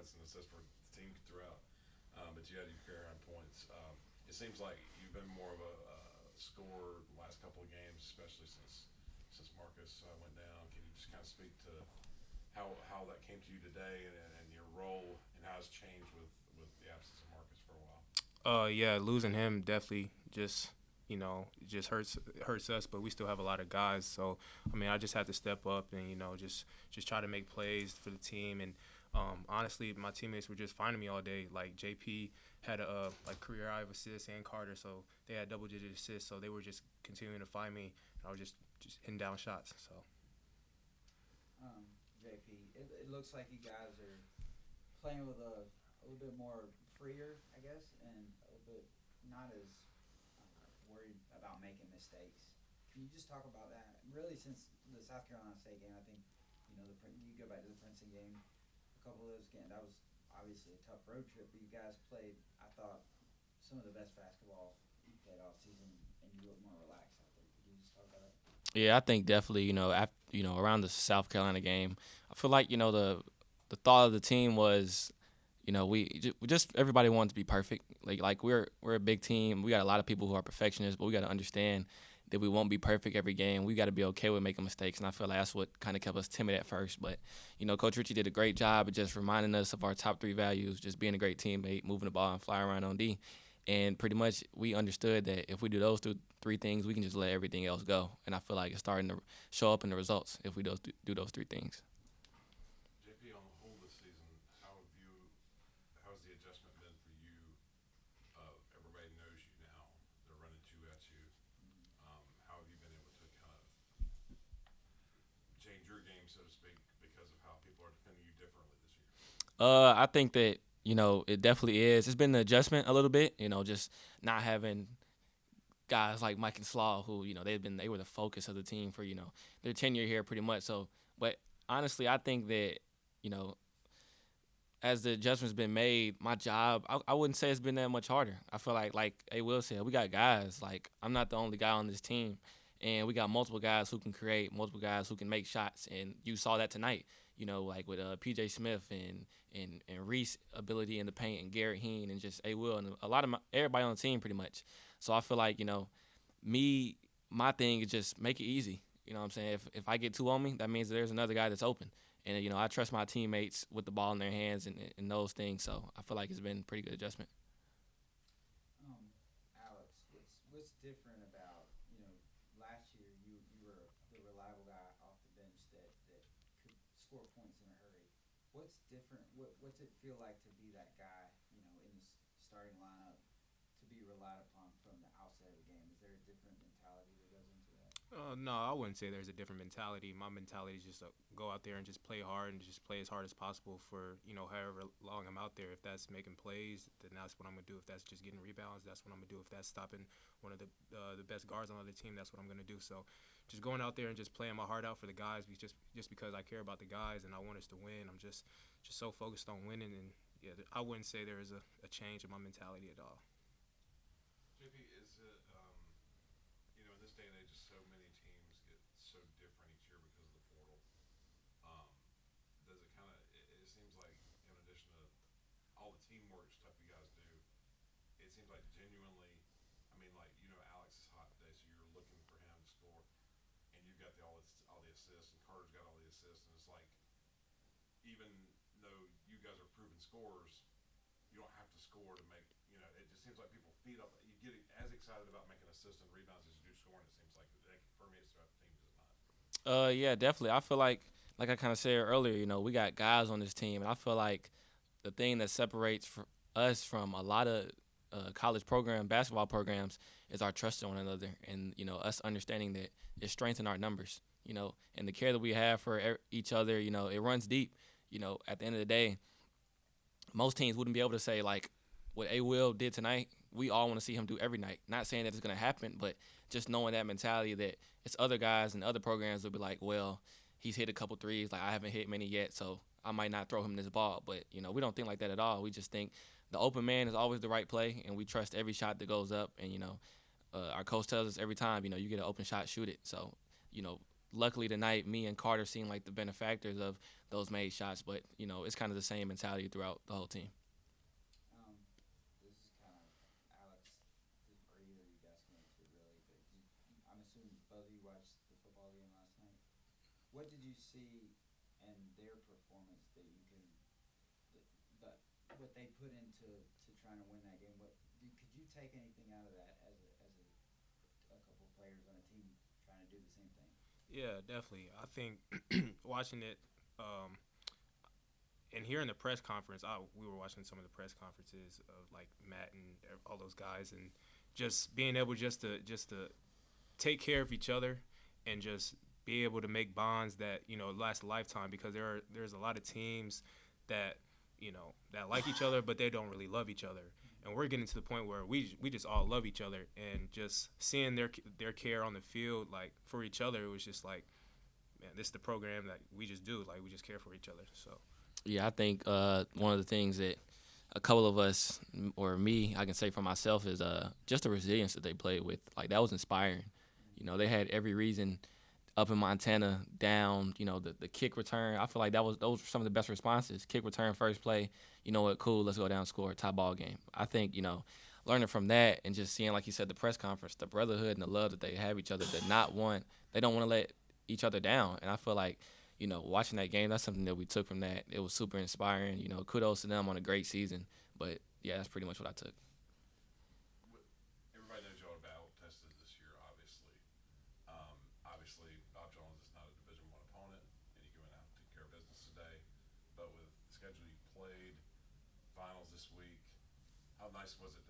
points and assists for the team throughout. But you had your career high points. It seems like you've been more of a scorer the last couple of games, especially since Marcus went down. Can you just kind of speak to how that came to you today and your role and how it's changed with the absence of Marcus for a while? Yeah, losing him definitely just just hurts us, but we still have a lot of guys. So I mean, I just had to step up and just try to make plays for the team. And honestly, my teammates were just finding me all day. Like JP had a like career high of assists and Carter, so they had double digit assists. So they were just continuing to find me. And I was just hitting down shots. So JP, it looks like you guys are playing with a little bit more freer, I guess, and a little bit not as worried about making mistakes. Can you just talk about that? Really, since the South Carolina State game, I think you go back to the Princeton game, a couple of those games. That was obviously a tough road trip, but you guys played. I thought some of the best basketball you played all season, and you look more relaxed out there. Could you just talk about that? Yeah, I think definitely, after, around the South Carolina game, I feel like, the thought of the team was, we just everybody wanted to be perfect. Like we're a big team. We got a lot of people who are perfectionists, but we got to understand that we won't be perfect every game. We got to be okay with making mistakes, and I feel like that's what kind of kept us timid at first. But Coach Ritchie did a great job of just reminding us of our top three values: just being a great teammate, moving the ball, and flying around on D. And pretty much we understood that if we do those three things, we can just let everything else go. And I feel like it's starting to show up in the results if we do those three things. JP, on the whole this season, how has the adjustment been for you? Everybody knows you now; they're running two at you. How have you been able to kind of change your game, so to speak, because of how people are defending you differently this year? I think that it definitely is. It's been an adjustment a little bit. Just not having guys like Mike and Slaw, who they were the focus of the team for their tenure here pretty much. So, but honestly, I think that you know as the adjustments been made, my job I wouldn't say it's been that much harder. I feel like A Will said, we got guys. Like I'm not the only guy on this team, and we got multiple guys who can create, multiple guys who can make shots, and you saw that tonight. Like with PJ Smith and Reese ability in the paint, and Garrett Heen, and just A Will, and a lot of everybody on the team pretty much. So I feel like me my thing is just make it easy. You know what I'm saying? If I get two on me, that means there's another guy that's open. And I trust my teammates with the ball in their hands and those things. So I feel like it's been a pretty good adjustment. Alex, what's different about last year you were the reliable guy off the bench that could score points in a hurry. What's different? What's it feel like to be that guy in the starting lineup to be relied upon from the outset of the game? Is there a different mentality that goes into that? no, I wouldn't say there's a different mentality. My mentality is just to go out there and just play hard and just play as hard as possible for however long I'm out there. If that's making plays, then that's what I'm gonna do. If that's just getting rebounds, that's what I'm gonna do. If that's stopping one of the best guards on the other team, that's what I'm gonna do. So, just going out there and just playing my heart out for the guys, just because I care about the guys and I want us to win. I'm just so focused on winning, and yeah, I wouldn't say there is a change in my mentality at all. JP, is it in this day and age, so many teams get so different each year because of the portal. Um, does it kind of? It seems like in addition to all the teamwork stuff you guys do, it seems like genuinely. I mean, like Alex is hot today, so you're looking for him to score, and you've got all the assists, and Carter's got all the assists, and it's like even though you guys are proven scorers, you don't have to score to make. It just seems like people feed up. You get as excited about making assists and rebounds as you do scoring. It seems like that permeates throughout the team, does it not? Yeah, definitely. I feel like I kind of said earlier, we got guys on this team, and I feel like the thing that separates us from a lot of basketball programs, is our trust in one another, and us understanding that it strengthens our numbers. And the care that we have for each other, it runs deep. At the end of the day, most teams wouldn't be able to say like what A Will did tonight. We all want to see him do every night. Not saying that it's gonna happen, but just knowing that mentality that it's other guys and other programs will be like, well, he's hit a couple threes. Like I haven't hit many yet, so I might not throw him this ball. But we don't think like that at all. We just think the open man is always the right play, and we trust every shot that goes up. And our coach tells us every time, you get an open shot, shoot it. So you know, luckily tonight, me and Carter seem like the benefactors of those made shots. But it's kind of the same mentality throughout the whole team. This is kind of Alex, or either of you guys can answer really, but I'm assuming both of you watched the football game last night. What did you see in their performance that you can, that what they put into trying to win that game? Could you take anything out of that as a couple players on a team trying to do the same thing? Yeah, definitely. I think watching it and hearing the press conference, we were watching some of the press conferences of like Matt and all those guys, and just being able just to take care of each other and just be able to make bonds that last a lifetime, because there's a lot of teams that that like each other but they don't really love each other, and we're getting to the point where we just all love each other, and just seeing their care on the field like for each other, it was just like, man, this is the program that we just do, like we just care for each other. So Yeah, I think one of the things that a couple of us, or me, I can say for myself, is just the resilience that they played with. Like, that was inspiring. They had every reason up in Montana down, the kick return. I feel like those were some of the best responses. Kick return, first play, you know what, cool, let's go down, score, tie ball game. I think, learning from that and just seeing, like you said, the press conference, the brotherhood and the love that they have each other, they don't want to let each other down. And I feel like, watching that game, that's something that we took from that. It was super inspiring. Kudos to them on a great season. But, yeah, that's pretty much what I took. Everybody knows y'all are battle-tested this year, obviously. Obviously, Bob Jones is not a Division I opponent, and you went out and took care of business today. But with the schedule you played, finals this week, how nice was it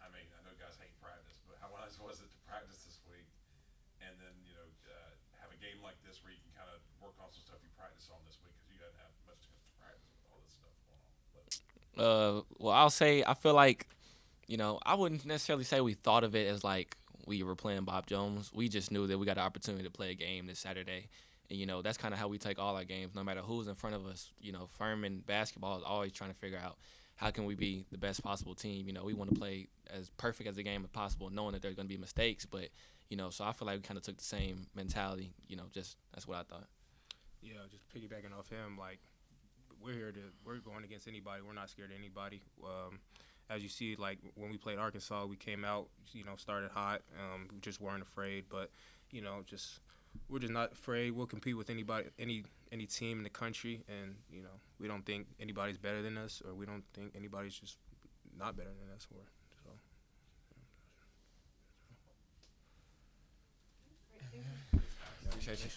I know guys hate practice, but how nice was it to practice this week and then, have a game like this where you can kind of work on some stuff you practice on this week, because you didn't have much chance to practice with all this stuff going on. Well, I'll say I feel like, I wouldn't necessarily say we thought of it as like we were playing Bob Jones. We just knew that we got an opportunity to play a game this Saturday. And, that's kind of how we take all our games, no matter who's in front of us. Furman basketball is always trying to figure out how can we be the best possible team. We want to play as perfect as a game as possible, knowing that there's going to be mistakes. But, so I feel like we kind of took the same mentality. Just that's what I thought. yeah, just piggybacking off him, like we're going against anybody. We're not scared of anybody. As you see, like when we played Arkansas, we came out, started hot. We just weren't afraid, but we're just not afraid. We'll compete with anybody, any team in the country, and we don't think anybody's better than us, or we don't think anybody's just not better than us. Great. Thank you. Appreciate you.